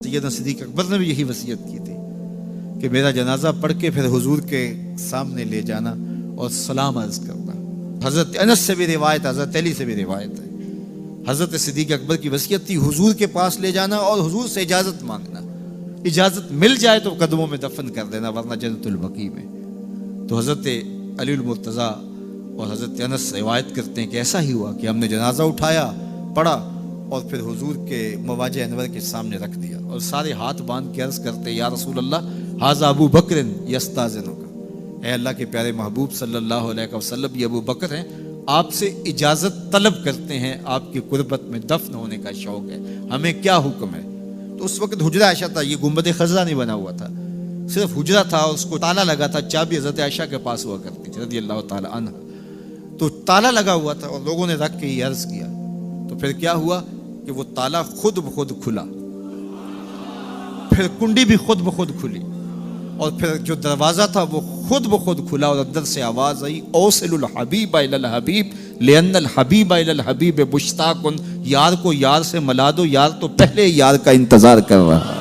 سیدنا صدیق اکبر نے بھی یہی وصیت کی تھی کہ میرا جنازہ پڑھ کے پھر حضور کے سامنے لے جانا اور سلام عرض کرنا۔ حضرت انس سے بھی روایت، حضرت علی سے بھی روایت ہے، حضرت صدیق اکبر کی وصیت تھی حضور کے پاس لے جانا اور حضور سے اجازت مانگنا، اجازت مل جائے تو قدموں میں دفن کر دینا ورنہ جنت البقیع میں۔ تو حضرت علی المرتضیٰ اور حضرت انس روایت کرتے ہیں کہ ایسا ہی ہوا کہ ہم نے جنازہ اٹھایا، پڑھا اور پھر حضور کے مواجہ انور کے سامنے رکھ دیا اور سارے ہاتھ باندھ کے عرض کرتے یا رسول اللہ ھذا ابو بکر یستاذنک، اے اللہ کے پیارے محبوب صلی اللہ علیہ وسلم، یہ ابو بکر ہیں، آپ سے اجازت طلب کرتے ہیں، آپ کی قربت میں دفن ہونے کا شوق ہے، ہمیں کیا حکم ہے؟ تو اس وقت حجرہ عائشہ تھا، یہ گنبد خضرا نہیں بنا ہوا تھا، صرف حجرہ تھا اور اس کو تالا لگا تھا، چابی حضرت عائشہ کے پاس ہوا کرتی تھی رضی اللہ تعالی عنہ، تو تالا لگا ہوا تھا اور لوگوں نے رکھ کے یہ عرض کیا، تو پھر کیا ہوا کہ وہ تالا خود بخود کھلا، پھر کنڈی بھی خود بخود کھلی اور پھر جو دروازہ تھا وہ خود بخود کھلا اور اندر سے آواز آئی اوصل الحبیب الی الحبیب لان الحبیب الی الحبیب مشتاق، یار کو یار سے ملا دو، یار تو پہلے یار کا انتظار کر رہا۔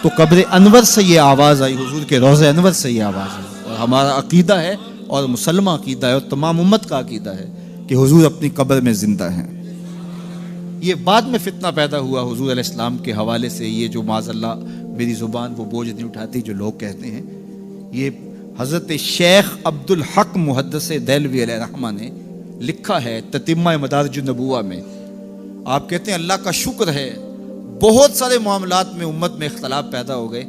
تو قبر انور سے یہ آواز آئی، حضور کے روضہ انور سے یہ آواز آئی، اور ہمارا عقیدہ ہے اور مسلمہ عقیدہ ہے اور تمام امت کا عقیدہ ہے کہ حضور اپنی قبر میں زندہ ہیں۔ یہ بعد میں فتنہ پیدا ہوا حضور علیہ السلام کے حوالے سے، یہ جو معاذ اللہ میری زبان وہ بوجھ نہیں اٹھاتی جو لوگ کہتے ہیں، یہ حضرت شیخ عبد الحق محدث دہلوی علیہ رحمہ نے لکھا ہے تتمہ مدارج النبوہ میں۔ آپ کہتے ہیں اللہ کا شکر ہے بہت سارے معاملات میں امت میں اختلاف پیدا ہو گئے،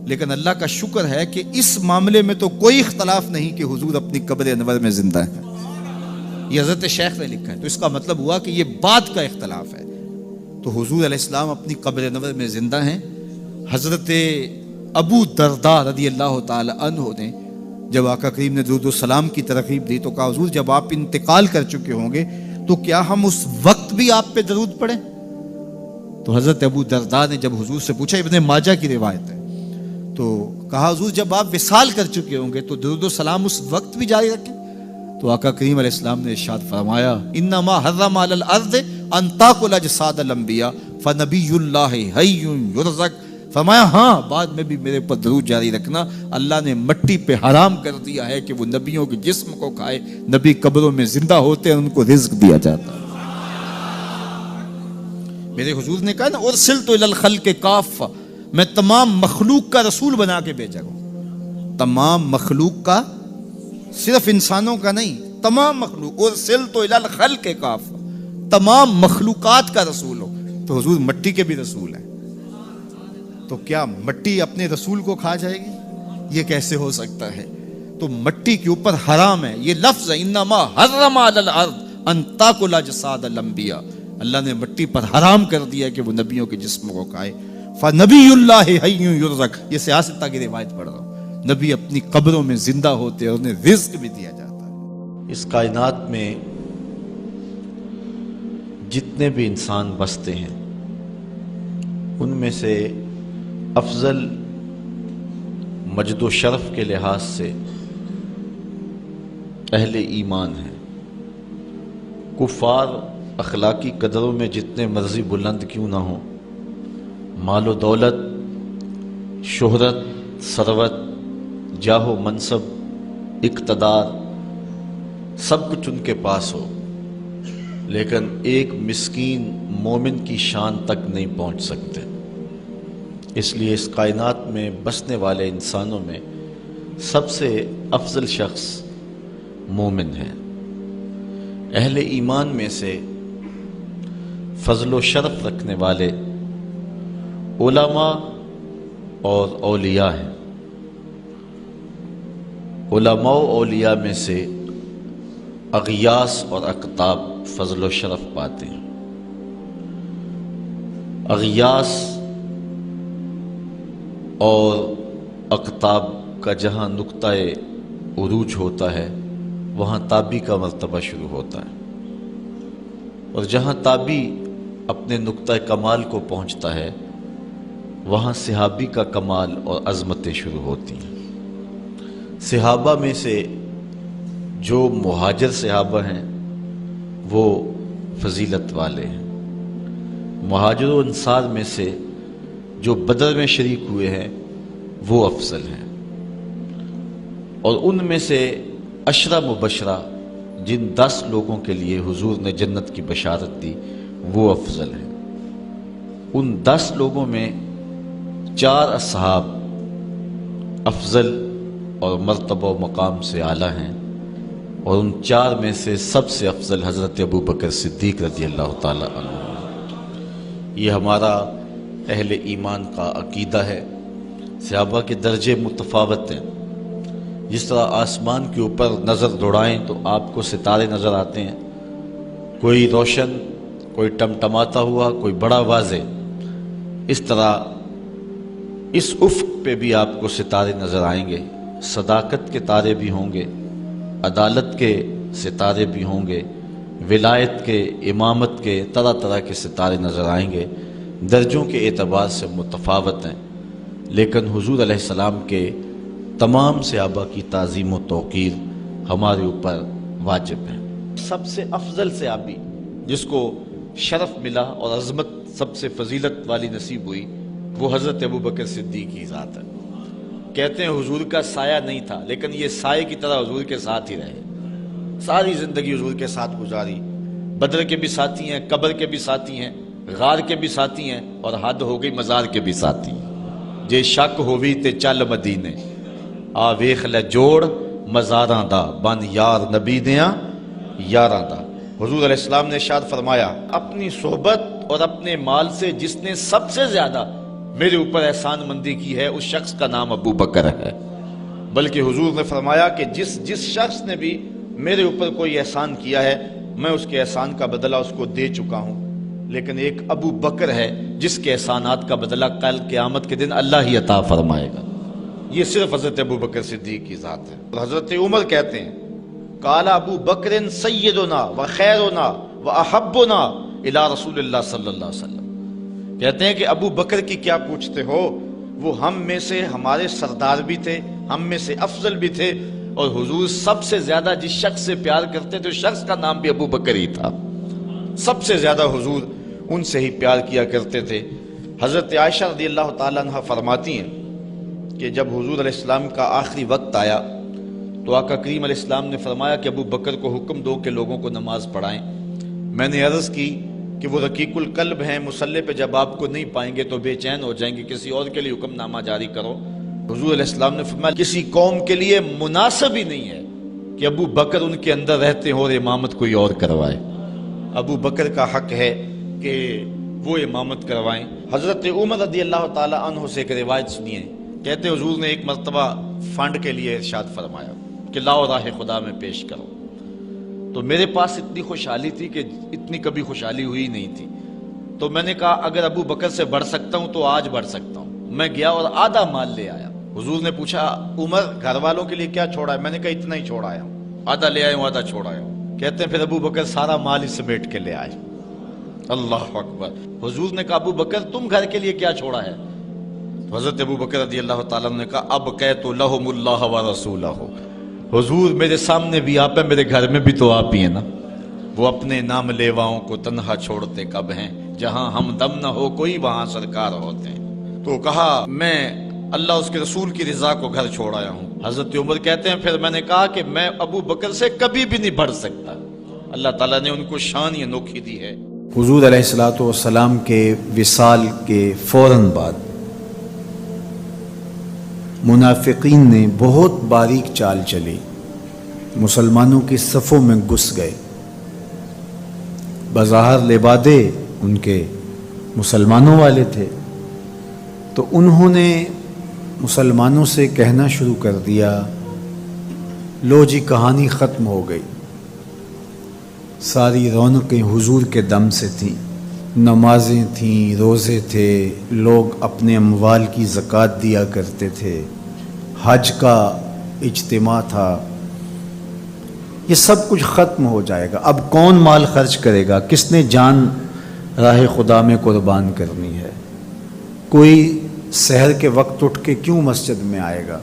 لیکن اللہ کا شکر ہے کہ اس معاملے میں تو کوئی اختلاف نہیں کہ حضور اپنی قبر انور میں زندہ ہیں۔ یہ حضرت شیخ نے لکھا ہے، تو اس کا مطلب ہوا کہ یہ بعد کا اختلاف ہے۔ تو حضور علیہ السلام اپنی قبر انور میں زندہ ہیں۔ حضرت ابو درداء رضی اللہ تعالی عنہ نے جب آقا کریم نے درود و سلام کی ترغیب دی تو کہا حضور جب آپ انتقال کر چکے ہوں گے تو کیا ہم اس وقت بھی آپ پہ درود پڑھیں؟ تو حضرت ابو درداء نے جب حضور سے پوچھا، ابن ماجہ کی روایت ہے، تو کہا حضور جب آپ وصال کر چکے ہوں گے تو درود و سلام اس وقت بھی جاری رکھیں؟ تو آقا کریم علیہ السلام نے ارشاد فرمایا انما حرم علی الارض ان تاکل اجساد الانبیاء فنبی اللہ حی یرزق، فرمایا ہاں بعد میں بھی میرے پر درود جاری رکھنا، اللہ نے مٹی پہ حرام کر دیا ہے کہ وہ نبیوں کے جسم کو کھائے، نبی قبروں میں زندہ ہوتے ہیں ان کو رزق دیا جاتا ہے۔ میرے حضور نے کہا نا ارسلت الی الخلق کافہ، میں تمام مخلوق کا رسول بنا کے بھیجا ہوں، تمام مخلوق کا، صرف انسانوں کا نہیں، تمام مخلوق، ارسلت الی الخلق کافہ، تمام مخلوقات کا رسول ہو۔ تو حضور مٹی کے بھی رسول ہیں، تو کیا مٹی اپنے رسول کو کھا جائے گی؟ یہ کیسے ہو سکتا ہے؟ تو مٹی کے اوپر حرام ہے، یہ لفظ ہے انما حرم علی الارض ان تاکل اجساد الانبیاء، اللہ نے مٹی پر حرام کر دیا کہ وہ نبیوں کے جسم کو کھائے۔ فنبی اللہ حی یرزق، یہ سیاستہ کی روایت پڑھ رہا ہوں، نبی اپنی قبروں میں زندہ ہوتے اور انہیں رزق بھی دیا جاتا ہے۔ اس کائنات میں جتنے بھی انسان بستے ہیں ان میں سے افضل مجد و شرف کے لحاظ سے اہل ایمان ہیں۔ کفار اخلاقی قدروں میں جتنے مرضی بلند کیوں نہ ہوں، مال و دولت، شہرت، ثروت، جاہ و منصب، اقتدار، سب کچھ ان کے پاس ہو، لیکن ایک مسکین مومن کی شان تک نہیں پہنچ سکتے۔ اس لیے اس کائنات میں بسنے والے انسانوں میں سب سے افضل شخص مومن ہے۔ اہل ایمان میں سے فضل و شرف رکھنے والے علماء اور اولیاء ہیں۔ علماء و اولیاء میں سے اغیاث اور اقطاب فضل و شرف پاتے ہیں۔ اغیاث اور اقطاب کا جہاں نقطہ عروج ہوتا ہے وہاں تابی کا مرتبہ شروع ہوتا ہے، اور جہاں تابی اپنے نقطہ کمال کو پہنچتا ہے وہاں صحابی کا کمال اور عظمتیں شروع ہوتی ہیں۔ صحابہ میں سے جو مہاجر صحابہ ہیں وہ فضیلت والے ہیں، مہاجر و انصار میں سے جو بدر میں شریک ہوئے ہیں وہ افضل ہیں، اور ان میں سے عشرہ مبشرہ جن 10 لوگوں کے لیے حضور نے جنت کی بشارت دی وہ افضل ہیں۔ ان 10 لوگوں میں 4 اصحاب افضل اور مرتبہ و مقام سے اعلیٰ ہیں، اور ان 4 میں سے سب سے افضل حضرت ابو بکر صدیق رضی اللہ تعالیٰ عنہ۔ یہ ہمارا اہل ایمان کا عقیدہ ہے۔ صحابہ کے درجے متفاوت ہیں، جس طرح آسمان کے اوپر نظر دوڑائیں تو آپ کو ستارے نظر آتے ہیں، کوئی روشن، کوئی ٹمٹماتا ہوا، کوئی بڑا واضح، اس طرح اس افق پہ بھی آپ کو ستارے نظر آئیں گے۔ صداقت کے تارے بھی ہوں گے، عدالت کے ستارے بھی ہوں گے، ولایت کے، امامت کے، طرح طرح کے ستارے نظر آئیں گے۔ درجوں کے اعتبار سے متفاوت ہیں، لیکن حضور علیہ السلام کے تمام صحابہ کی تعظیم و توقیر ہمارے اوپر واجب ہے۔ سب سے افضل صحابی جس کو شرف ملا اور عظمت سب سے فضیلت والی نصیب ہوئی وہ حضرت ابو بکر صدیق کی ذات ہے۔ کہتے ہیں حضور کا سایہ نہیں تھا، لیکن یہ سائے کی طرح حضور کے ساتھ ہی رہے، ساری زندگی حضور کے ساتھ گزاری۔ بدر کے بھی ساتھی ہیں، قبر کے بھی ساتھی ہیں، غار کے بھی ساتھی ہیں، اور حد ہو گئی مزار کے بھی ساتھی ہیں۔ جے شک ہووی تے چل مدینے، آ ویخ لے جوڑ مزاراں دا، بن یار نبی دیاں یاراں دا۔ حضور علیہ السلام نے ارشاد فرمایا، اپنی صحبت اور اپنے مال سے جس نے سب سے زیادہ میرے اوپر احسان مندی کی ہے اس شخص کا نام ابو بکر ہے۔ بلکہ حضور نے فرمایا کہ جس شخص نے بھی میرے اوپر کوئی احسان کیا ہے میں اس کے احسان کا بدلہ اس کو دے چکا ہوں، لیکن ایک ابو بکر ہے جس کے احسانات کا بدلہ کل قیامت کے دن اللہ ہی عطا فرمائے گا۔ یہ صرف حضرت ابو بکر صدیق کی ذات ہے۔ اور حضرت عمر کہتے ہیں، قال ابو بکر سیدنا و خیرنا و احبنا الی رسول اللہ صلی اللہ علیہ وسلم۔ کہتے ہیں کہ ابو بکر کی کیا پوچھتے ہو، وہ ہم میں سے ہمارے سردار بھی تھے، ہم میں سے افضل بھی تھے، اور حضور سب سے زیادہ جس شخص سے پیار کرتے تھے اس شخص کا نام بھی ابو بکر ہی تھا۔ سب سے زیادہ حضور ان سے ہی پیار کیا کرتے تھے۔ حضرت عائشہ رضی اللہ تعالیٰ عنہ فرماتی ہیں کہ جب حضور علیہ السلام کا آخری وقت آیا تو آقا کریم علیہ السلام نے فرمایا کہ ابو بکر کو حکم دو کہ لوگوں کو نماز پڑھائیں۔ میں نے عرض کی کہ وہ رقیق القلب ہیں، مصلی پہ جب آپ کو نہیں پائیں گے تو بے چین ہو جائیں گے، کسی اور کے لیے حکم نامہ جاری کرو۔ حضور علیہ السلام نے فرمایا کسی قوم کے لیے مناسب ہی نہیں ہے کہ ابو بکر ان کے اندر رہتے ہوں اور امامت کوئی اور کروائے۔ ابو بکر کا حق ہے کہ وہ امامت کروائیں۔ حضرت عمر رضی اللہ تعالیٰ عنہ سے ایک روایت سنیے، کہتے حضور نے ایک مرتبہ فنڈ کے لیے ارشاد فرمایا کہ لاؤ راہ خدا میں پیش کرو، تو میرے پاس اتنی خوشحالی تھی کہ اتنی کبھی خوشحالی ہوئی نہیں تھی، تو میں نے کہا اگر ابو بکر سے بڑھ سکتا ہوں تو آج بڑھ سکتا ہوں۔ میں گیا اور آدھا مال لے آیا۔ حضور نے پوچھا عمر گھر والوں کے لیے کیا چھوڑا ہے؟ میں نے کہا اتنا ہی چھوڑا آیا ہوں، آدھا لے آیا ہوں، آدھا چھوڑا آیا ہوں۔ کہتے ہیں پھر ابو بکر سارا مال ہی سمیٹ کے لے آئے۔ اللہ اکبر۔ حضور نے کہا ابو بکر تم گھر کے لیے کیا چھوڑا ہے؟ حضرت ابو بکر رضی اللہ تعالیٰ نے کہا اب کہت لہم اللہ و رسولہ، حضور میرے سامنے بھی آپ ہیں، میرے گھر میں بھی تو آپ ہی ہیں نا۔ وہ اپنے نام لیواؤں کو تنہا چھوڑتے کب ہیں، جہاں ہم دم نہ ہو کوئی وہاں سرکار ہوتے ہیں۔ تو کہا میں اللہ اس کے رسول کی رضا کو گھر چھوڑ آیا ہوں۔ حضرت عمر کہتے ہیں پھر میں نے کہا کہ میں ابو بکر سے کبھی بھی نہیں بڑھ سکتا۔ اللہ تعالیٰ نے ان کو شان ہی انوکھی دی ہے۔ حضور علیہ الصلاۃ والسلام کے وصال کے فوراً بعد منافقین نے بہت باریک چال چلی، مسلمانوں کی صفوں میں گھس گئے۔ بظاہر لبادے ان کے مسلمانوں والے تھے، تو انہوں نے مسلمانوں سے کہنا شروع کر دیا لو جی کہانی ختم ہو گئی، ساری رونقیں حضور کے دم سے تھیں، نمازیں تھیں، روزے تھے، لوگ اپنے اموال کی زکوٰۃ دیا کرتے تھے، حج کا اجتماع تھا، یہ سب کچھ ختم ہو جائے گا۔ اب کون مال خرچ کرے گا؟ کس نے جان راہ خدا میں قربان کرنی ہے؟ کوئی سحر کے وقت اٹھ کے کیوں مسجد میں آئے گا؟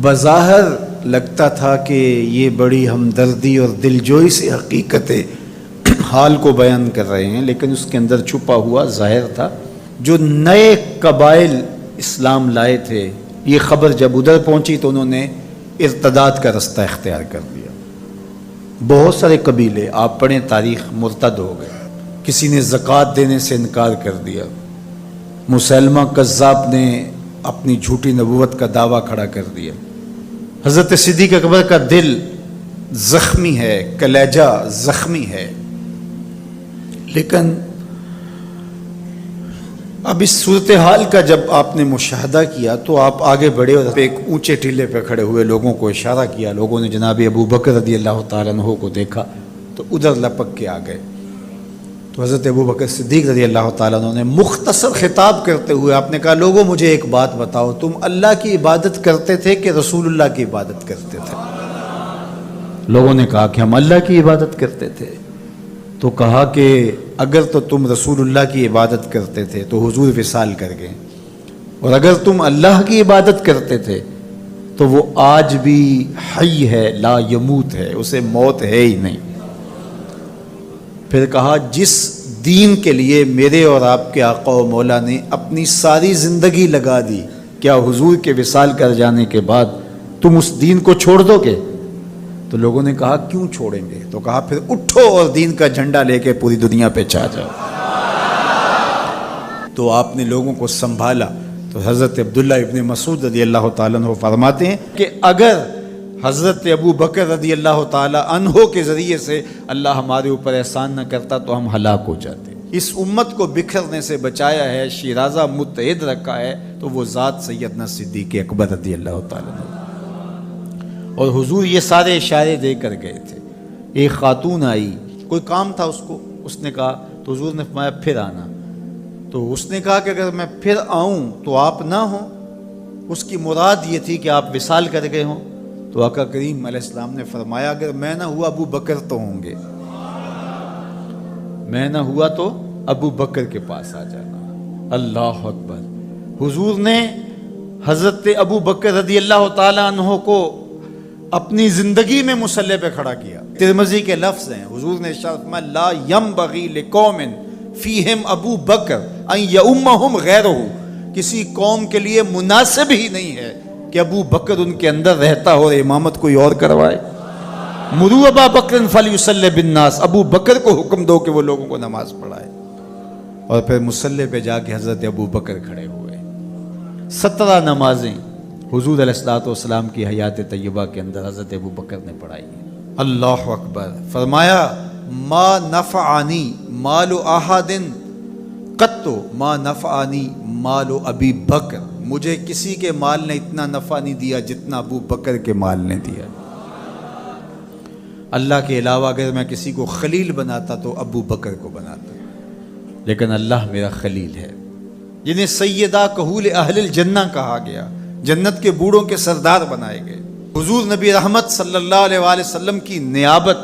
بظاہر لگتا تھا کہ یہ بڑی ہمدردی اور دلجوئی سے حقیقتیں حال کو بیان کر رہے ہیں، لیکن اس کے اندر چھپا ہوا ظاہر تھا. جو نئے قبائل اسلام لائے تھے، یہ خبر جب ادھر پہنچی تو انہوں نے ارتداد کا رستہ اختیار کر لیا. بہت سارے قبیلے، آپ پڑھیں تاریخ، مرتد ہو گئے. کسی نے زکوٰۃ دینے سے انکار کر دیا. مسلمہ کذاب نے اپنی جھوٹی نبوت کا دعویٰ کھڑا کر دیا. حضرت صدیق اکبر کا دل زخمی ہے، کلیجہ زخمی ہے. لیکن اب اس صورتحال کا جب آپ نے مشاہدہ کیا تو آپ آگے بڑھے اور ایک اونچے ٹیلے پہ کھڑے ہوئے لوگوں کو اشارہ کیا. لوگوں نے جناب ابو بکر رضی اللہ تعالیٰ عنہ کو دیکھا تو ادھر لپک کے آ گئے. تو حضرت ابو بکر صدیق رضی اللہ تعالیٰ عنہ نے مختصر خطاب کرتے ہوئے آپ نے کہا، لوگوں مجھے ایک بات بتاؤ، تم اللہ کی عبادت کرتے تھے کہ رسول اللہ کی عبادت کرتے تھے؟ لوگوں نے کہا کہ ہم اللہ کی عبادت کرتے تھے. تو کہا کہ اگر تو تم رسول اللہ کی عبادت کرتے تھے تو حضور وصال کر گئے، اور اگر تم اللہ کی عبادت کرتے تھے تو وہ آج بھی حی ہے، لا یموت ہے، اسے موت ہے ہی نہیں. پھر کہا، جس دین کے لیے میرے اور آپ کے آقا و مولا نے اپنی ساری زندگی لگا دی، کیا حضور کے وصال کر جانے کے بعد تم اس دین کو چھوڑ دو گے؟ تو لوگوں نے کہا، کیوں چھوڑیں گے؟ تو کہا، پھر اٹھو اور دین کا جھنڈا لے کے پوری دنیا پہ چھا جاؤ. تو آپ نے لوگوں کو سنبھالا. تو حضرت عبداللہ ابن مسعود رضی اللہ تعالیٰ عنہ فرماتے ہیں کہ اگر حضرت ابو بکر رضی اللہ تعالیٰ عنہ کے ذریعے سے اللہ ہمارے اوپر احسان نہ کرتا تو ہم ہلاک ہو جاتے. اس امت کو بکھرنے سے بچایا ہے، شیرازہ متحد رکھا ہے، تو وہ ذات سیدنا صدیق اکبر رضی اللہ تعالیٰ عنہ. اور حضور یہ سارے اشارے دے کر گئے تھے. ایک خاتون آئی، کوئی کام تھا اس کو، اس نے کہا، تو حضور نے فرمایا پھر آنا. تو اس نے کہا کہ اگر میں پھر آؤں تو آپ نہ ہوں. اس کی مراد یہ تھی کہ آپ وصال کر گئے ہوں. تو آقا کریم علیہ السلام نے فرمایا، اگر میں نہ ہوا ابو بکر تو ہوں گے، میں نہ ہوا تو ابو بکر کے پاس آ جانا. اللہ اکبر. حضور نے حضرت ابو بکر رضی اللہ تعالیٰ عنہ کو اپنی زندگی میں مصلی پہ کھڑا کیا. ترمذی کے لفظ ہیں، حضور نے ارشاد فرمایا، لا ینبغی لقوم فیہم ابو بکر ان یؤمہم غیرہ. کسی قوم کے لیے مناسب ہی نہیں ہے کہ ابو بکر ان کے اندر رہتا ہو اور امامت کوئی اور کروائے. مروا ابا بکر فلیصلی بالناس. ابو بکر کو حکم دو کہ وہ لوگوں کو نماز پڑھائے. اور پھر مصلی پہ جا کے حضرت ابو بکر کھڑے ہوئے. 17 نمازیں حضور علیہ الصلوۃ والسلام کی حیات طیبہ کے اندر حضرت ابو بکر نے پڑھائی. اللہ اکبر. فرمایا، ما نفعنی مال احد قط ما نفعنی مال ابی بکر. مجھے کسی کے مال نے اتنا نفع نہیں دیا جتنا ابو بکر کے مال نے دیا. اللہ کے علاوہ اگر میں کسی کو خلیل بناتا تو ابو بکر کو بناتا، لیکن اللہ میرا خلیل ہے، جنہیں سیدہ کہول اہل الجنہ کہا گیا، جنت کے بوڑھوں کے سردار بنائے گئے. حضور نبی رحمت صلی اللہ علیہ وآلہ وسلم کی نیابت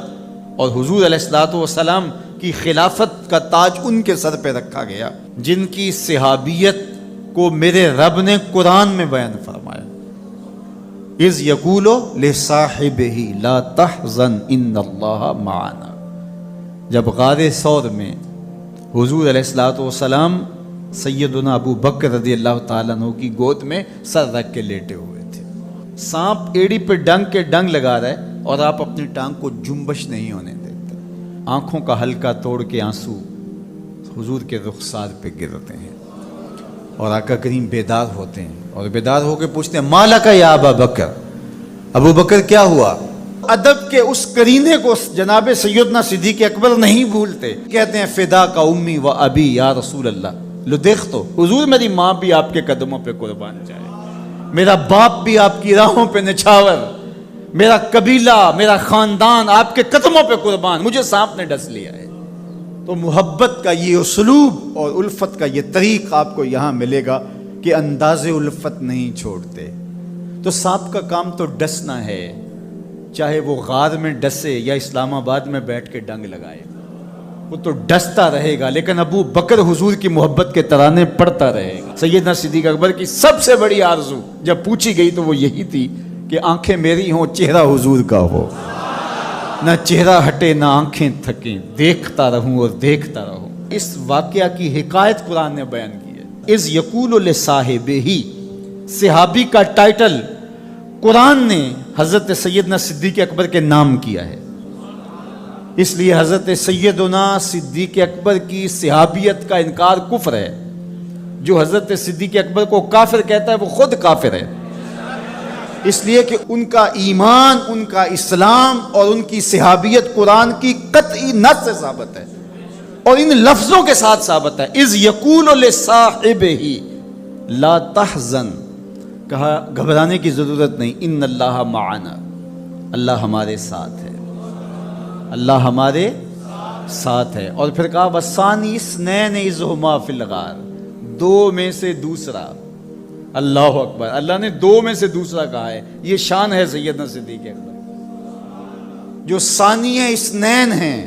اور حضور علیہ الصلوۃ والسلام کی خلافت کا تاج ان کے سر پہ رکھا گیا، جن کی صحابیت کو میرے رب نے قرآن میں بیان فرمایا. اذ یقول لصاحبہ لا تحزن ان اللہ معنا. جب غار ثور میں حضور علیہ الصلوۃ والسلام سیدنا ابو بکر رضی اللہ تعالیٰ عنہ کی گود میں سر رکھ کے لیٹے ہوئے تھے. سانپ ایڑی پہ ڈنگ کے ڈنگ لگا رہا ہے اور آپ اپنی ٹانگ کو جنبش نہیں ہونے دیتے. آنکھوں کا ہلکا توڑ کے آنسو حضور کے رخسار پہ گرتے ہیں اور آقا کریم بیدار ہوتے ہیں اور بیدار ہو کے پوچھتے ہیں، مالک یا ابا بکر، ابو بکر کیا ہوا؟ ادب کے اس قرینے کو جناب سیدنا صدیق اکبر نہیں بھولتے. کہتے ہیں، فدا کا امی و ابی یا رسول اللہ. لو دیکھ تو حضور، میری ماں بھی آپ کے قدموں پہ قربان جائے، میرا باپ بھی آپ کی راہوں پہ نچھاور، میرا قبیلہ، میرا خاندان آپ کے قدموں پہ قربان، مجھے سانپ نے ڈس لیا ہے. تو محبت کا یہ اسلوب اور الفت کا یہ طریق آپ کو یہاں ملے گا کہ انداز الفت نہیں چھوڑتے. تو سانپ کا کام تو ڈسنا ہے، چاہے وہ غار میں ڈسے یا اسلام آباد میں بیٹھ کے ڈنگ لگائے، وہ تو ڈستا رہے گا. لیکن ابو بکر حضور کی محبت کے ترانے پڑھتا رہے گا. سیدنا صدیق اکبر کی سب سے بڑی آرزو جب پوچھی گئی تو وہ یہی تھی کہ آنکھیں میری ہوں، چہرہ حضور کا ہو. نہ چہرہ ہٹے نہ آنکھیں تھکیں، دیکھتا رہوں اور دیکھتا رہوں۔ اس واقعہ کی حکایت قرآن نے بیان کی ہے۔ اذ یقول لصاحبہ، صحابی کا ٹائٹل قرآن نے حضرت سیدنا صدیق اکبر کے نام کیا ہے، اس لیے حضرت سیدنا صدیق اکبر کی صحابیت کا انکار کفر ہے۔ جو حضرت صدیق اکبر کو کافر کہتا ہے وہ خود کافر ہے، اس لیے کہ ان کا ایمان، ان کا اسلام اور ان کی صحابیت قرآن کی قطعی نص سے ثابت ہے اور ان لفظوں کے ساتھ ثابت ہے۔ اذ یقول لصاحبہ لا تحزن، کہا گھبرانے کی ضرورت نہیں، ان اللہ معنا، اللہ ہمارے ساتھ ہے، اللہ ہمارے ساتھ ہے۔ اور پھر کہا وَالثَّانِي اثْنَيْنِ إِذْ هُمَا فِي الْغَارِ، دو میں سے دوسرا، اللہ اکبر، اللہ نے دو میں سے دوسرا کہا ہے۔ یہ شان ہے سیدنا صدیق اکبر، جو ثانیہ اثنین ہیں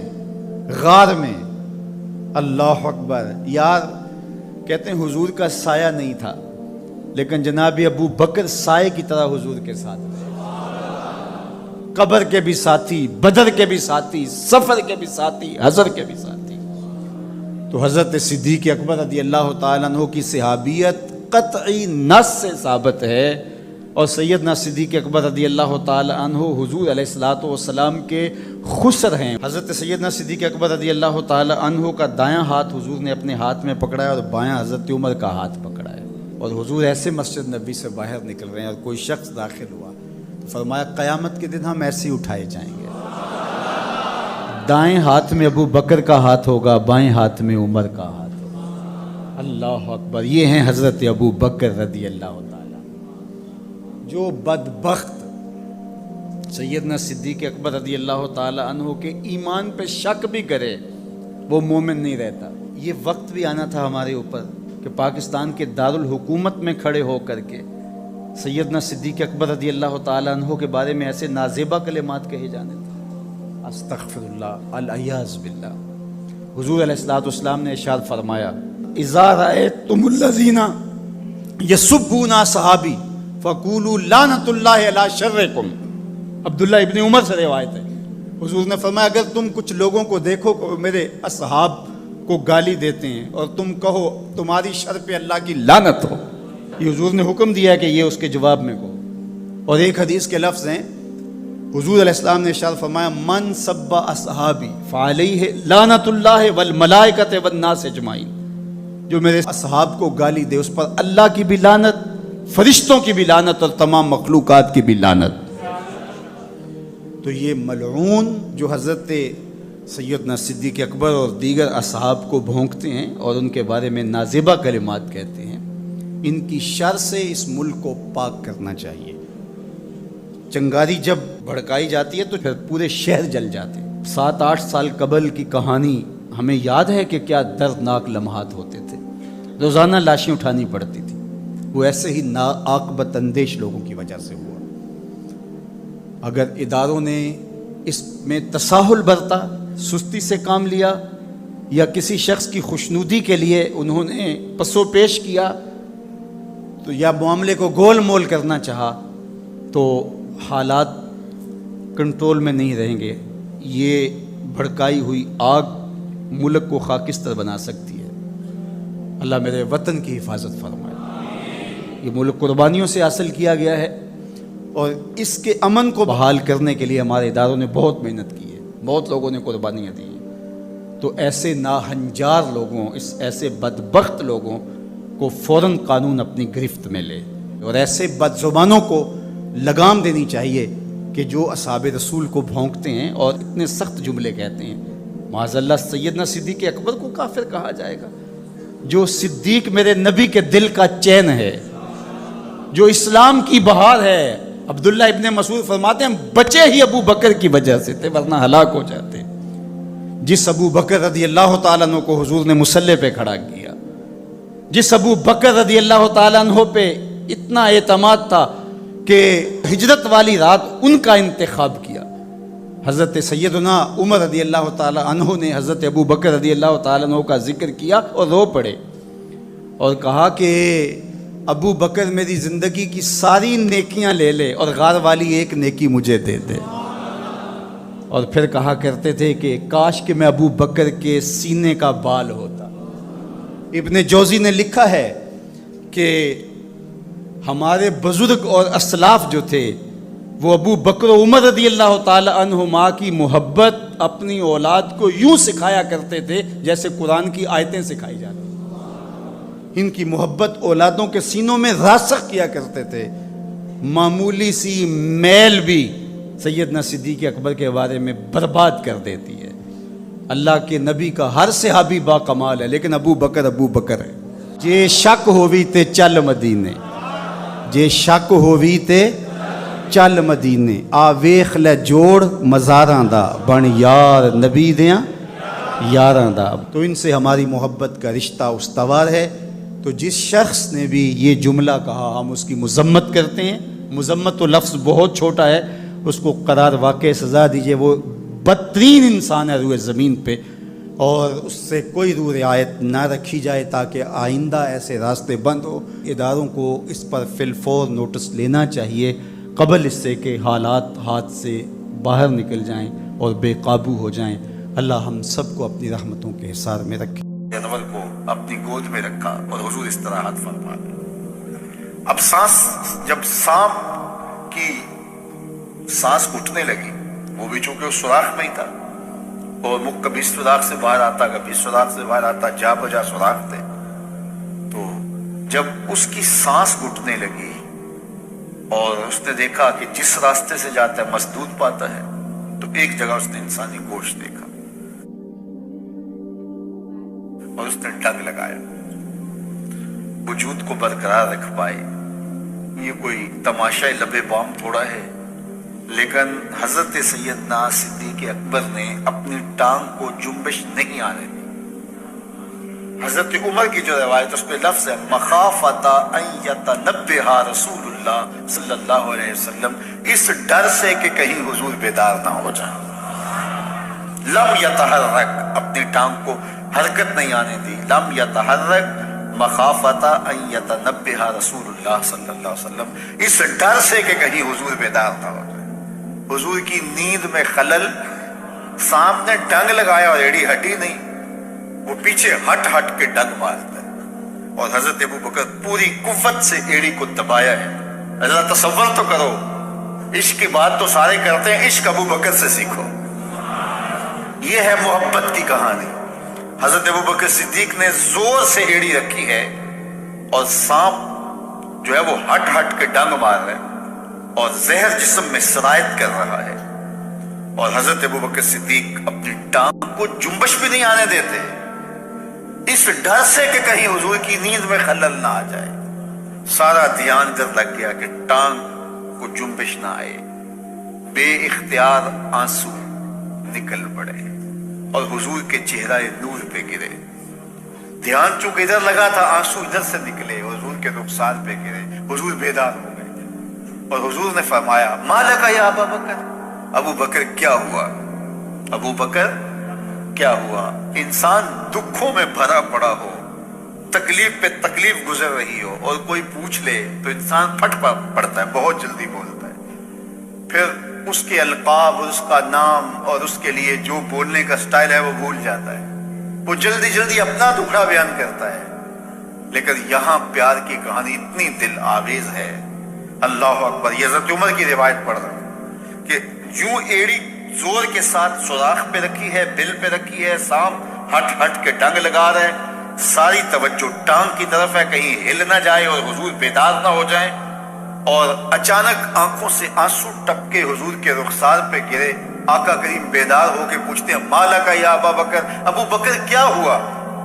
غار میں۔ اللہ اکبر، یار کہتے ہیں حضور کا سایہ نہیں تھا، لیکن جناب ابو بکر سائے کی طرح حضور کے ساتھ تھے، قبر کے بھی ساتھی، بدر کے بھی ساتھی، سفر کے بھی ساتھی، حضر کے بھی ساتھی۔ تو حضرت صدیق اکبر رضی اللہ تعالیٰ عنہ کی صحابیت قطعی نص سے ثابت ہے، اور سیدنا صدیق اکبر رضی اللہ تعالیٰ عنہ حضور علیہ الصلوۃ والسلام کے خسر ہیں۔ حضرت سیدنا صدیق اکبر رضی اللہ تعالیٰ عنہ کا دایاں ہاتھ حضور نے اپنے ہاتھ میں پکڑا ہے اور بایاں حضرت عمر کا ہاتھ پکڑا ہے، اور حضور ایسے مسجد نبی سے باہر نکل رہے ہیں اور کوئی شخص داخل ہوا تو فرمایا قیامت کے دن ہم ایسے ہی اٹھائے جائیں گے، دائیں ہاتھ میں ابو بکر کا ہاتھ ہوگا، بائیں ہاتھ میں عمر کا ہاتھ ہوگا۔ اللہ اکبر، یہ ہیں حضرت ابو بکر رضی اللہ تعالیٰ۔ جو بدبخت سیدنا صدیق اکبر رضی اللہ تعالیٰ عنہ کے ایمان پہ شک بھی کرے وہ مومن نہیں رہتا۔ یہ وقت بھی آنا تھا ہمارے اوپر کہ پاکستان کے دارالحکومت میں کھڑے ہو کر کے سیدنا صدیق اکبر رضی اللہ تعالیٰ عنہ کے بارے میں ایسے نازیبہ کلمات کہے جانے تھے۔ استغفر اللہ، العیاذ باللہ۔ حضور علیہ الصلوۃ والسلام نے ارشاد فرمایا اذا رأیتم الذین یسبون صحابی فقولوا لعنۃ اللہ علی شرکم۔ عبداللہ ابن عمر سے روایت ہے، حضور نے فرمایا اگر تم کچھ لوگوں کو دیکھو کہ میرے اصحاب کو گالی دیتے ہیں اور تم کہو تمہاری شر پہ اللہ کی لعنت ہو، یہ حضور نے حکم دیا کہ یہ اس کے جواب میں کہو۔ اور ایک حدیث کے لفظ ہیں، حضور علیہ السلام نے ارشاد فرمایا من سب اصحابی فعلیہ لعنت اللہ والملائکۃ والناس اجمعین، جو میرے اصحاب کو گالی دے اس پر اللہ کی بھی لعنت، فرشتوں کی بھی لعنت اور تمام مخلوقات کی بھی لعنت۔ تو یہ ملعون جو حضرت سیدنا صدیق اکبر اور دیگر اصحاب کو بھونکتے ہیں اور ان کے بارے میں نازیبہ کلمات کہتے ہیں، ان کی شر سے اس ملک کو پاک کرنا چاہیے۔ چنگاری جب بھڑکائی جاتی ہے تو پھر پورے شہر جل جاتے ہیں۔ 7-8 سال قبل کی کہانی ہمیں یاد ہے کہ کیا دردناک لمحات ہوتے تھے، روزانہ لاشیں اٹھانی پڑتی تھی، وہ ایسے ہی ناعاقبت اندیش لوگوں کی وجہ سے ہوا۔ اگر اداروں نے اس میں تساہل برتا، سستی سے کام لیا، یا کسی شخص کی خوشنودی کے لیے انہوں نے پسو پیش کیا، تو یا معاملے کو گول مول کرنا چاہا، تو حالات کنٹرول میں نہیں رہیں گے۔ یہ بھڑکائی ہوئی آگ ملک کو خاکستر بنا سکتی ہے۔ اللہ میرے وطن کی حفاظت فرمائے۔ یہ ملک قربانیوں سے حاصل کیا گیا ہے، اور اس کے امن کو بحال کرنے کے لیے ہمارے اداروں نے بہت محنت کی ہے، بہت لوگوں نے قربانیاں دی ہیں۔ تو ایسے ناہنجار لوگوں، ایسے بدبخت لوگوں کو فوراً قانون اپنی گرفت میں لے، اور ایسے بد زبانوں کو لگام دینی چاہیے کہ جو اصحاب رسول کو بھونکتے ہیں اور اتنے سخت جملے کہتے ہیں۔ معاذ اللہ سیدنا صدیق اکبر کو کافر کہا جائے گا؟ جو صدیق میرے نبی کے دل کا چین ہے، جو اسلام کی بہار ہے۔ عبداللہ ابن مسعود فرماتے ہیں بچے ہی ابو بکر کی وجہ سے تھے، ورنہ ہلاک ہو جاتے۔ جس ابو بکر رضی اللہ تعالیٰ عنہ کو حضور نے مصلی پہ کھڑا کیا، جس ابو بکر رضی اللہ تعالیٰ عنہ پہ اتنا اعتماد تھا کہ ہجرت والی رات ان کا انتخاب کیا، حضرت سیدنا عمر رضی اللہ تعالیٰ عنہ نے حضرت ابو بکر رضی اللہ تعالیٰ عنہ کا ذکر کیا اور رو پڑے، اور کہا کہ ابو بکر میری زندگی کی ساری نیکیاں لے لے اور غار والی ایک نیکی مجھے دے دے۔ اور پھر کہا کرتے تھے کہ کاش کہ میں ابو بکر کے سینے کا بال ہوتا۔ ابن جوزی نے لکھا ہے کہ ہمارے بزرگ اور اسلاف جو تھے وہ ابو بکر و عمر رضی اللہ تعالی عنہما کی محبت اپنی اولاد کو یوں سکھایا کرتے تھے جیسے قرآن کی آیتیں سکھائی جاتی۔ ان کی محبت اولادوں کے سینوں میں راسخ کیا کرتے تھے۔ معمولی سی میل بھی سیدنا صدیق اکبر کے بارے میں برباد کر دیتی ہے۔ اللہ کے نبی کا ہر صحابی با کمال ہے، لیکن ابو بکر ہے۔ جے شک ہووی تے چل مدینے، جے شک ہووی تے چل مدینے، آ ویخ لے جوڑ مزاراں دا، بن یار نبی دیاں یاراں دا۔ تو ان سے ہماری محبت کا رشتہ استوار ہے۔ تو جس شخص نے بھی یہ جملہ کہا ہم اس کی مذمت کرتے ہیں۔ مذمت تو لفظ بہت چھوٹا ہے، اس کو قرار واقع سزا دیجئے۔ وہ بدترین انسان ہے روئے زمین پہ، اور اس سے کوئی رو رعایت نہ رکھی جائے تاکہ آئندہ ایسے راستے بند ہو۔ اداروں کو اس پر فی الفور نوٹس لینا چاہیے قبل اس سے کہ حالات ہاتھ سے باہر نکل جائیں اور بے قابو ہو جائیں۔ اللہ ہم سب کو اپنی رحمتوں کے حصار میں رکھے۔ جانور کو اپنی گود میں رکھا اور حضور استراحت فرما دی۔ اب سانس، جب سانپ کی سانس اٹھنے لگی، وہ بھی چونکہ اس سوراخ میں ہی تھا، اور مکھ کبھی سوراخ سے باہر آتا کبھی سوراخ سے باہر آتا، جا بجا سوراخ تھے۔ تو جب اس کی سانس گھٹنے لگی اور اس نے دیکھا کہ جس راستے سے جاتا ہے مسدود پاتا ہے، تو ایک جگہ اس نے انسانی گوشت دیکھا اور اس نے ڈنگ لگایا، وجود کو برقرار رکھ پائے۔ یہ کوئی تماشائی لبے بام تھوڑا ہے، لیکن حضرت سیدنا صدیق اکبر نے اپنی ٹانگ کو جنبش نہیں آنے دی۔ حضرت عمر کی جو روایت اس پہ لفظ ہے مخافۃ ان یتنبہ رسول اللہ صلی اللہ علیہ وسلم، اس ڈر سے کہ کہیں حضور بیدار نہ ہو جائیں۔ لم یتحرک، اپنی ٹانگ کو حرکت نہیں آنے دی۔ لم یتحرک مخافۃ ان یتنبہ رسول اللہ صلی اللہ علیہ وسلم، اس ڈر سے کہ کہیں حضور بیدار نہ ہو جائے۔ حضور کی نیند میں خلل، سانپ نے ڈنگ لگایا اور ایڑی ہٹی نہیں، وہ پیچھے ہٹ ہٹ کے ڈنگ مارتا ہے، اور حضرت ابو بکر پوری قوت سے ایڑی کو دبایا ہے۔ حضرت تصور تو کرو، عشق کی بات تو سارے کرتے ہیں، عشق ابو بکر سے سیکھو۔ یہ ہے محبت کی کہانی۔ حضرت ابو بکر صدیق نے زور سے ایڑی رکھی ہے، اور سانپ جو ہے وہ ہٹ ہٹ کے ڈنگ مار رہا ہے اور زہر جسم میں سرایت کر رہا ہے، اور حضرت ابو بکر صدیق اپنی ٹانگ کو جنبش بھی نہیں آنے دیتے، اس ڈر سے کہ کہیں حضور کی نیند میں خلل نہ آ جائے۔ سارا دھیان ادھر لگ گیا کہ ٹانگ کو جنبش نہ آئے۔ بے اختیار آنسو نکل پڑے اور حضور کے چہرہ نور پہ گرے۔ دھیان چونکہ ادھر لگا تھا، آنسو ادھر سے نکلے اور حضور کے رخسار پہ گرے۔ حضور بیدار ہو گئے اور حضور نے فرمایا مالک یا ابا بکر، ابو بکر کیا ہوا؟ ابو بکر کیا ہوا؟ انسان دکھوں میں بھرا پڑا ہو، تکلیف پہ تکلیف گزر رہی ہو، اور کوئی پوچھ لے تو انسان پھٹ پڑتا ہے، بہت جلدی بولتا ہے، پھر اس کے القاب اور اس کا نام اور اس کے لیے جو بولنے کا سٹائل ہے وہ بھول جاتا ہے، وہ جلدی جلدی اپنا دکھڑا بیان کرتا ہے۔ لیکن یہاں پیار کی کہانی اتنی دل آویز ہے، اللہ اکبر۔ یہ حضرت عمر کی روایت پڑھ رہا ہوں کہ یوں ایڑی زور کے ساتھ سوراخ پہ رکھی ہے، بل پہ رکھی ہے، سانپ ہٹ ہٹ کے ڈنگ لگا رہے ہیں، ساری توجہ ٹانگ کی طرف ہے کہیں ہل نہ جائے اور حضور بیدار نہ ہو جائیں، اور اچانک آنکھوں سے آنسو ٹپکے حضور کے رخسار پہ گرے۔ آقا کریم بیدار ہو کے پوچھتے ہیں مالک یا ابا بکر، ابو بکر کیا ہوا؟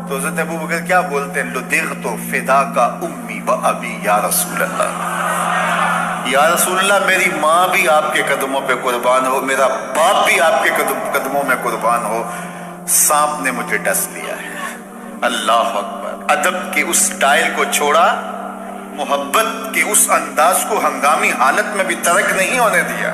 تو حضرت ابو بکر کیا بولتے ہیں؟ لدغت فداک امی و ابی یا رسول اللہ، یا رسول اللہ میری ماں بھی آپ کے قدموں پہ قربان ہو، میرا باپ بھی آپ کے قدموں میں قربان ہو، سانپ نے مجھے ڈس لیا ہے۔ اللہ اکبر۔ ادب کے اس سٹائل کو چھوڑا، محبت کے اس انداز کو ہنگامی حالت میں بھی ترک نہیں ہونے دیا۔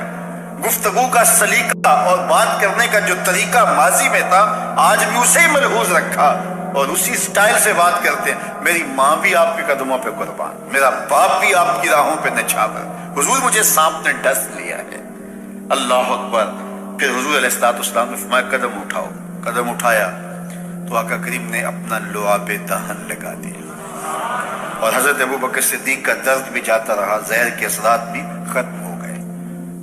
گفتگو کا سلیقہ اور بات کرنے کا جو طریقہ ماضی میں تھا آج بھی اسے ہی ملحوظ رکھا اور اسی سٹائل سے بات کرتے ہیں۔ میری ماں بھی آپ کے قدموں پہ قربان، میرا باپ بھی آپ کی راہوں پہ نچھاور، حضور مجھے سانپ نے ڈس لیا ہے۔ اللہ اکبر۔ پھر حضور علیہ السلام نے فرمایا قدم اٹھاؤ. قدم اٹھایا تو آقا کریم نے اپنا لعاب دہن لگا دیا اور حضرت ابوبکر صدیق کا درد بھی جاتا رہا, زہر کے اثرات بھی ختم ہو گئے.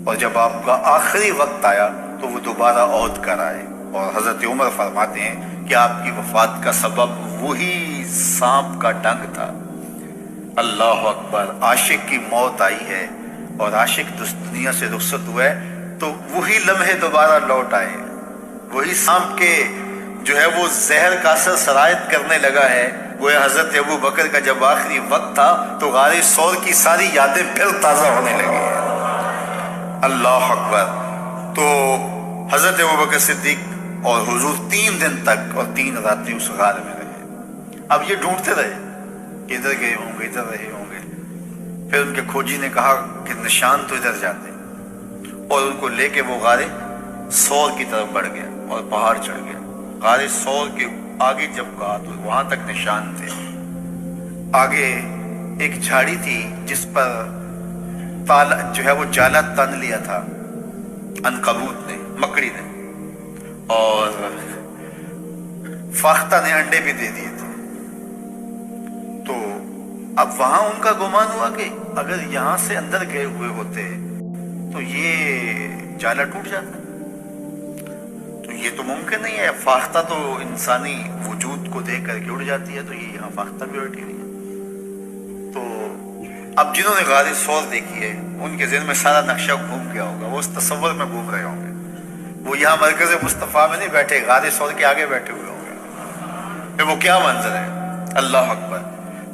اور جب آپ کا آخری وقت آیا تو وہ دوبارہ عود کر آئے. اور حضرت عمر فرماتے ہیں کہ آپ کی وفات کا سبب وہی سانپ کا ڈنگ تھا. اللہ اکبر. عاشق کی موت آئی ہے اور عاشق دنیا سے رخصت ہوا ہے تو وہی لمحے دوبارہ لوٹ آئے. وہی سانپ کے جو ہے وہ زہر کا اثر سرایت کرنے لگا ہے. وہ حضرت ابو بکر کا جب آخری وقت تھا تو غار ثور کی ساری یادیں پھر تازہ ہونے لگی ہیں. اللہ اکبر. تو حضرت ابو بکر صدیق اور حضور 3 دن تک اور 3 راتیں اس غار میں رہے. اب یہ ڈھونڈتے رہے کہ ادھر گئے ہوں گے, ادھر رہے ہوں گے. پھر ان کے کھوجی نے کہا کہ نشان تو ادھر جاتے ہیں, اور ان کو لے کے وہ غار ثور کی طرف بڑھ گیا اور پہاڑ چڑھ گیا. غار ثور کے آگے جب گیا تو وہاں تک نشان تھے. آگے ایک جھاڑی تھی جس پر تالا جو ہے وہ جالا تن لیا تھا عنکبوت نے, مکڑی نے, اور فاختہ نے انڈے بھی دے دیے تھے. تو اب وہاں ان کا گمان ہوا کہ اگر یہاں سے اندر گئے ہوئے ہوتے تو یہ جالا ٹوٹ جاتا. تو یہ تو ممکن نہیں ہے, فاختہ تو انسانی وجود کو دیکھ کر کے اڑ جاتی ہے, تو یہ یہاں فاختہ بھی اڑتی نہیں ہے. تو اب جنہوں نے غار ثور دیکھی ہے ان کے ذہن میں سارا نقشہ گھوم گیا ہوگا, وہ اس تصور میں گھوم رہے ہوں گے. وہ یہاں مرکز مصطفیٰ میں نہیں بیٹھے, غار ثور کے آگے بیٹھے ہوئے ہوں گے. پھر وہ کیا منظر ہے. اللہ اکبر.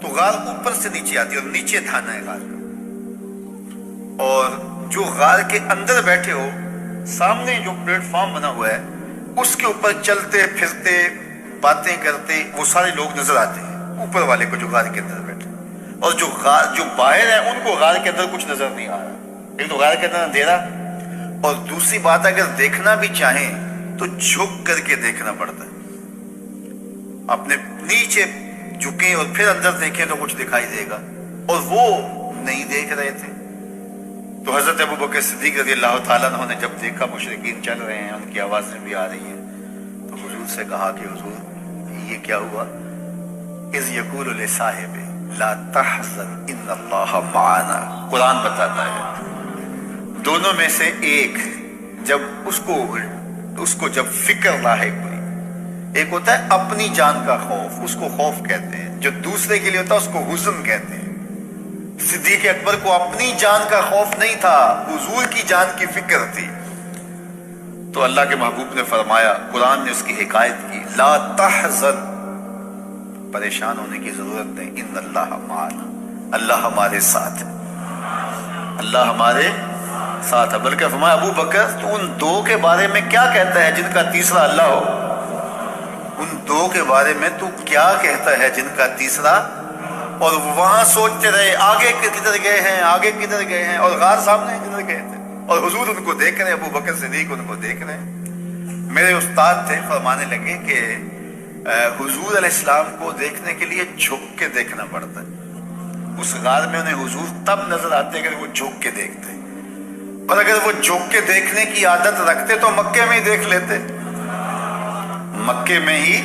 تو غار اوپر سے نیچے آتی ہے اور نیچے تھانہ ہے غار کا. اور جو غار کے اندر بیٹھے ہو, سامنے جو پلیٹ فارم بنا ہوا ہے اس کے اوپر چلتے پھرتے باتیں کرتے وہ سارے لوگ نظر آتے ہیں اوپر والے کو جو غار کے اندر بیٹھے. اور جو باہر ہیں ان کو غار کے اندر کچھ نظر نہیں آ رہا. ایک تو غار کے اندر اندھیرا, اور دوسری بات اگر دیکھنا بھی چاہیں تو جھک کر کے دیکھنا پڑتا ہے. اپنے نیچے جھکیں اور پھر اندر دیکھیں تو کچھ دکھائی دے گا, اور وہ نہیں دیکھ رہے تھے. تو حضرت ابو بکر صدیق رضی اللہ تعالیٰ عنہ نے جب دیکھا مشرکین چل رہے ہیں, ان کی آوازیں بھی آ رہی ہیں, تو حضور سے کہا کہ حضور یہ کیا ہوا. اذ یقول لصاحب لا تحزن ان اللہ معنا. قرآن بتاتا ہے دونوں میں سے ایک جب اس کو جب فکر لاحق ہوئی, ایک ہوتا ہے اپنی جان کا خوف, اس کو خوف کہتے ہیں, جو دوسرے کے لیے ہوتا ہے اس کو حزن کہتے ہیں. صدیق اکبر کو اپنی جان کا خوف نہیں تھا, حضور کی جان کی فکر تھی. تو اللہ کے محبوب نے فرمایا, قرآن نے اس کی حکایت کی, لا تحزن, پریشان ہونے کی ضرورت نہیں, ان اللہ معنا, اللہ ہمارے ساتھ ہے, اللہ ہمارے ساتھ ہے. بلکہ فرمایا ابو بکر تو ان 2 کے بارے میں کیا کہتا ہے جن کا تیسرا اللہ ہو. ان 2 کے بارے میں تو کیا کہتا ہے جن کا تیسرا. اور وہاں سوچتے رہے آگے کدھر گئے ہیں, آگے کدھر گئے ہیں, اور غار سامنے کدھر گئے تھے, اور حضور ان کو دیکھ رہے, ابو بکر صدیق ان کو دیکھ رہے. میرے استاد تھے, فرمانے لگے کہ حضور علیہ السلام کو دیکھنے کے لیے جھک کے دیکھنا پڑتا ہے. اس غار میں انہیں حضور تب نظر آتے اگر وہ جھک کے دیکھتے, اور اگر وہ جھک کے دیکھنے کی عادت رکھتے تو مکے میں ہی دیکھ لیتے, مکے میں ہی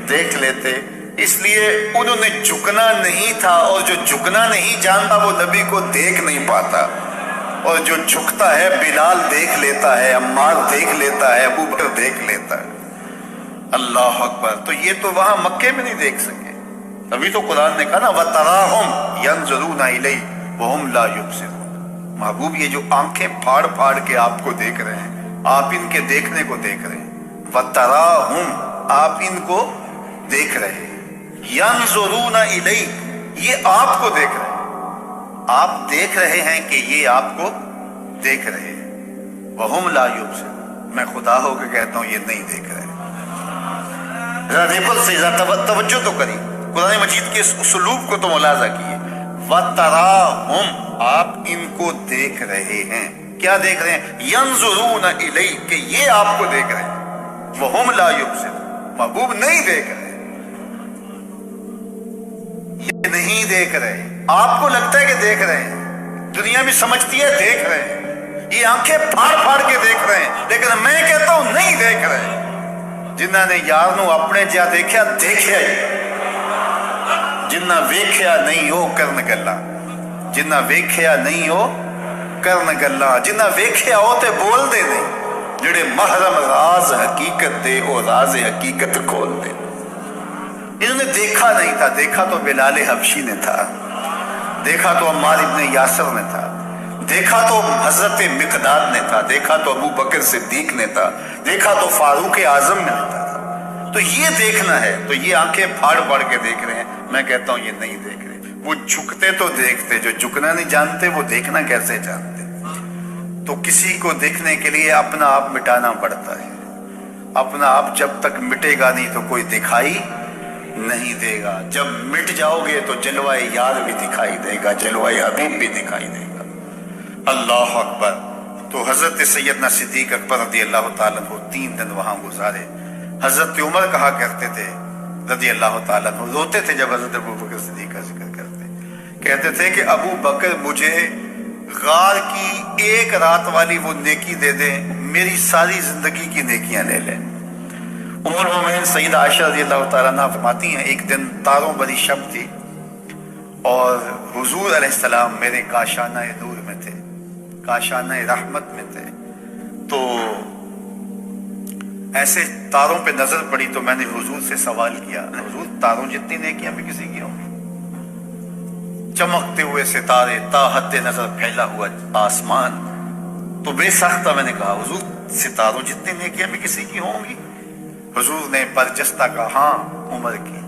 دیکھ لیتے. اس لیے انہوں نے جھکنا نہیں تھا, اور جو جھکنا نہیں جانتا وہ نبی کو دیکھ نہیں پاتا, اور جو جھکتا ہے بلال دیکھ لیتا ہے, عمار دیکھ لیتا ہے, ابو بکر دیکھ لیتا ہے. اللہ اکبر. تو یہ تو وہاں مکے میں نہیں دیکھ سکے. ابھی تو قرآن نے کہا نا وَتَرَاهُمْ يَنْظُرُونَ إِلَيْهِ وَهُمْ لَا يُبْصِرُونَ. محبوب یہ جو آنکھیں پھاڑ پھاڑ کے آپ کو دیکھ رہے ہیں, آپ ان کے دیکھنے کو دیکھ رہے ہیں. وَتَرَاهُمْ, آپ ان کو دیکھ رہے ہیں. يَنْظُرُونَ إِلَيْهِ, یہ آپ کو دیکھ رہے ہیں, آپ دیکھ رہے ہیں کہ یہ آپ کو دیکھ رہے ہیں. وَهُمْ لَا يُبْصِرُونَ, میں خدا ہو کے کہتا ہوں یہ نہیں دیکھ رہے. ذرا ریپل سے ذرا توجہ تو کری, قرآن مجید کے اس اسلوب کو تو ملاحظہ کیے. وَتَرَاهُمْ, آپ ان کو دیکھ رہے ہیں. کیا دیکھ رہے ہیں؟ يَنْظُرُونَ إِلَيْهِ, کہ یہ آپ کو دیکھ رہے ہیں. وَهُمْ لَا يُبْصِرُونَ, محبوب نہیں دیکھ رہے, یہ نہیں دیکھ رہے. آپ کو لگتا ہے کہ دیکھ رہے ہیں, دنیا بھی سمجھتی ہے دیکھ رہے ہیں, یہ آنکھیں پھاڑ پھاڑ کے دیکھ رہے ہیں، لیکن میں کہتا ہوں نہیں دیکھ رہے۔ جنہاں نے یار نو اپنے جا دیکھا دیکھیا ہی، جنہاں ویکھیا نہیں ہو کرن گلا، جنہاں ویکھیا نہیں ہو کرن گلا، جنہاں ویکھیا ہو تے بول دے نہیں، جڑے محرم راز حقیقت دے او راز حقیقت کھول دے۔ انہوں نے دیکھا نہیں تھا، دیکھا تو بلال حبشی نے تھا، دیکھا تو عمار ابن یاسر نے تھا، دیکھا تو حضرت مقداد نے تھا، دیکھا تو ابو بکر صدیق نے تھا، دیکھا تو فاروق اعظم نے تھا۔ تو یہ دیکھنا ہے، تو یہ آنکھیں پھاڑ پھاڑ کے دیکھ رہے ہیں، میں کہتا ہوں یہ نہیں دیکھ رہے۔ وہ جھکتے تو دیکھتے، جو جھکنا نہیں جانتے وہ دیکھنا کیسے جانتے؟ تو کسی کو دیکھنے کے لیے اپنا آپ مٹانا پڑتا ہے، اپنا آپ جب تک مٹے گا نہیں تو کوئی دکھائی نہیں دے گا، جب مٹ جاؤ گے تو جلوہ یار بھی دکھائی دے گا، جلوہ حبیب بھی دکھائی دے گا۔ اللہ اکبر۔ تو حضرت سیدنا صدیق اکبر رضی اللہ تعالیٰ عنہ 3 دن وہاں گزارے۔ حضرت عمر کہا کرتے تھے رضی اللہ تعالیٰ عنہ، روتے تھے جب حضرت ابو بکر صدیق کا ذکر کرتے، کہتے تھے کہ ابو بکر مجھے غار کی ایک رات والی وہ نیکی دے دیں، میری ساری زندگی کی نیکیاں لے لیں۔ ام المومنین سیدہ عائشہ رضی اللہ تعالیٰ عنہ فرماتی ہیں ایک دن تاروں بری شب تھی اور حضور علیہ السلام میرے کاشانہ نور میں تھے، کاشانہ رحمت میں تھے، تو ایسے تاروں پہ نظر پڑی تو میں نے حضور سے سوال کیا، حضور تاروں جتنی نیکیاں بھی کسی کی ہوں گی؟ چمکتے ہوئے ستارے، تا حد نظر پھیلا ہوا آسمان، تو بے ساختہ میں نے کہا حضور ستاروں جتنی نیکیاں بھی کسی کی ہوں گی؟ حضور نے برجستہ کہا ہاں عمر کی۔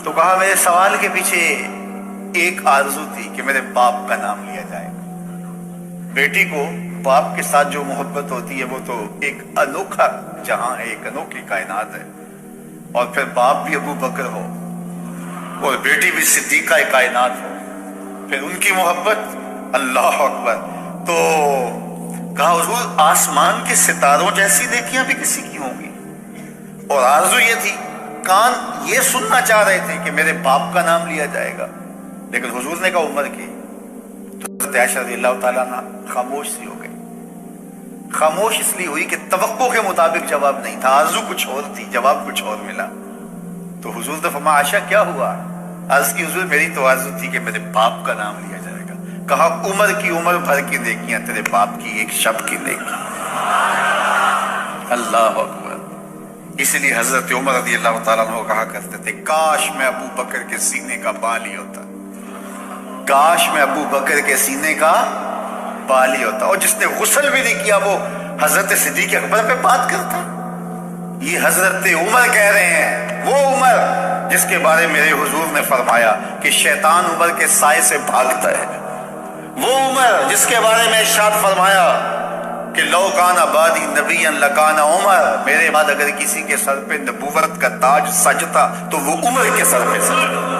تو کہا میرے سوال کے پیچھے ایک آرزو تھی کہ میرے باپ کا نام لیا جائے۔ بیٹی کو باپ کے ساتھ جو محبت ہوتی ہے وہ تو ایک انوکھا جہاں ہے، ایک انوکھی کائنات ہے، اور پھر باپ بھی ابو بکر ہو اور بیٹی بھی صدیقہ کائنات ہو، پھر ان کی محبت، اللہ اکبر۔ تو کہا حضور آسمان کے ستاروں جیسی نیکیاں بھی کسی کی ہوں گی؟ اور آرزو یہ تھی، کان یہ سننا چاہ رہے تھے کہ میرے باپ کا نام لیا جائے گا، لیکن حضور نے کہا عمر کی۔ تو حضرت عائشہ رضی اللہ تعالیٰ عنہ خاموش سی ہو گئی۔ خاموش اس لیے ہوئی کہ توقع کے مطابق جواب نہیں تھا، آرزو کچھ اور تھی، جواب کچھ اور ملا۔ تو حضور نے فرمایا عائشہ کیا ہوا؟ عرض کی حضور میری تو آرزو تھی کہ میرے باپ کا نام لیا جائے گا۔ کہا عمر کی عمر بھر کی نیکیاں تیرے باپ کی ایک شب کی نیکی۔ اللہ اکبر۔ اس لیے حضرت عمر رضی اللہ تعالیٰ عنہ کہا کرتے تھے کاش میں ابو بکر کے سینے کا بالی ہوتا، کاش میں ابو بکر کے سینے کا بالی ہوتا۔ اور جس نے غسل بھی نہیں کیا وہ حضرت صدیق اکبر پہ بات کرتا۔ یہ حضرت عمر کہہ رہے ہیں، وہ عمر جس کے بارے میرے حضور نے فرمایا کہ شیطان عمر کے سائے سے بھاگتا ہے، وہ عمر جس کے بارے میں ارشاد فرمایا کہ لو کان بعدی نبی لکان عمر، میرے بعد اگر کسی کے سر پہ نبوت کا تاج سجتا تو وہ عمر کے سر پہ سجتا۔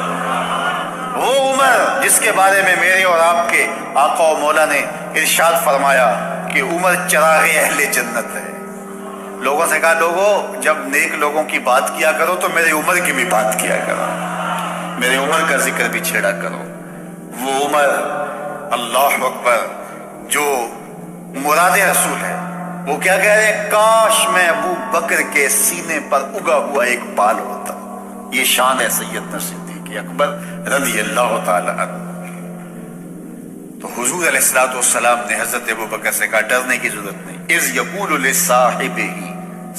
وہ عمر جس کے بارے میں میرے اور آپ کے آقا و مولا نے ارشاد فرمایا کہ عمر چراغ اہل جنت ہے۔ لوگوں سے کہا لوگوں جب نیک لوگوں کی بات کیا کرو تو میرے عمر کی بھی بات کیا کرو، میرے عمر کا ذکر بھی چھیڑا کرو۔ وہ عمر، اللہ اکبر، جو مراد رسول ہے، وہ کیا کہہ رہے ہیں؟ کاش میں ابو بکر کے سینے پر اگا ہوا ایک بال ہوتا۔ یہ شان ہے سیدنا صدیق اکبر رضی اللہ تعالی عنہ۔ تو حضور علیہ الصلوۃ والسلام نے حضرت ابو بکر سے کہا ڈرنے کی ضرورت نہیں۔ اذ یقول لصاحبہ،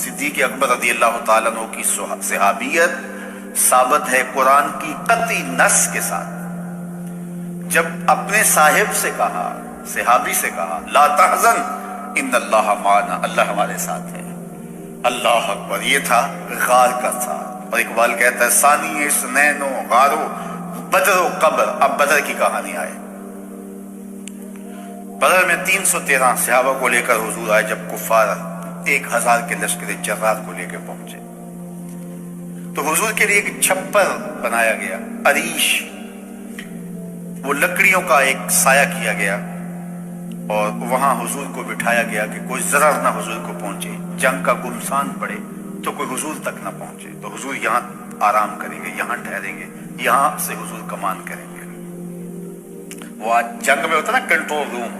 صدیق اکبر رضی اللہ تعالیٰ عنہ کی صحابیت ثابت ہے قرآن کی قطعی نص کے ساتھ۔ جب اپنے صاحب سے کہا، صحابی سے کہا لا تحزن ان اللہ معنا، اللہ ہمارے ساتھ ہے۔ اللہ اکبر۔ یہ تھا غار کا تھا، اور اقبال کہتا ہے ثانی اسنین و غارو بدر و قبر۔ اب بدر کی کہانی آئے۔ بدر میں 313 صحابہ کو لے کر حضور آئے جب کفار 1000 کے لشکر جرار کو لے کے پہنچے، تو حضور کے لیے ایک چھپر بنایا گیا، عریش، وہ لکڑیوں کا ایک سایہ کیا گیا، اور وہاں حضور کو بٹھایا گیا کہ کوئی ضرر نہ حضور کو پہنچے، جنگ کا گمسان پڑے تو کوئی حضور تک نہ پہنچے۔ تو حضور یہاں آرام کریں گے، یہاں ٹھہریں گے، یہاں سے حضور کمان کریں گے۔ وہ آج جنگ میں ہوتا نا کنٹرول روم،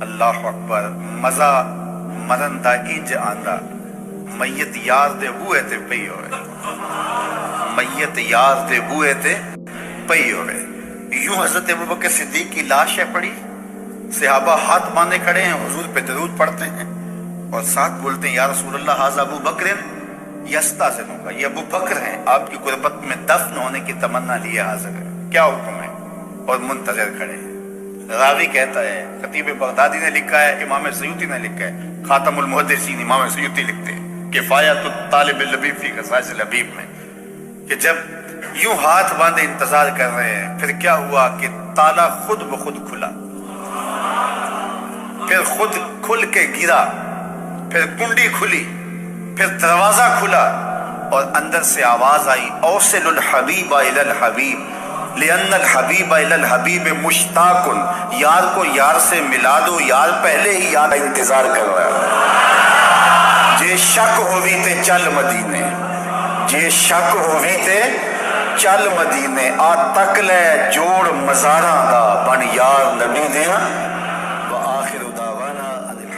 اللہ اکبر مزہ مرن دا انج آندا میت یار دے بوئے تے پئی ہوئے میت یار دے بوئے تے پئی ہوئے یوں حضرت ابوبکر صدیق کی لاش ہے پڑی صحابہ ہاتھ باندھے کھڑے ہیں حضور پہ درود پڑھتے ہیں اور ساتھ بولتے ہیں یا رسول اللہ ھذا ابو بکر یستاذنک کا یہ ابو بکر ہیں آپ کی غربت میں دفن ہونے کی تمنا لیے حاضر ہے کیا حکم ہے اور منتظر کھڑے ہیں راوی کہتا ہے خطیب بغدادی نے لکھا ہے امام سیوطی نے لکھا ہے خاتم المحدثین امام سیوطی لکھتے ہیں کفایت الطالب اللبیب فی خصائص الحبیب میں کہ جب یوں ہاتھ باندھے انتظار کر رہے ہیں پھر کیا ہوا کہ تالا خود بخود کھلا پھر خود کھل کے گرا پھر کنڈی کھلی پھر دروازہ کھلا اور اندر سے آواز آئی اوصل الحبیب الی الحبیب لأن الحبیب الی الحبیب مشتاق یار کو یار سے ملا دو یار پہلے ہی یار انتظار کر رہا ہے جے شک ہووی تے چل مدینے جے شک ہووی تے چل مدینے آ تک لے جوڑ مزاراں دا بن یار نبی دیاں وآخر دعوانا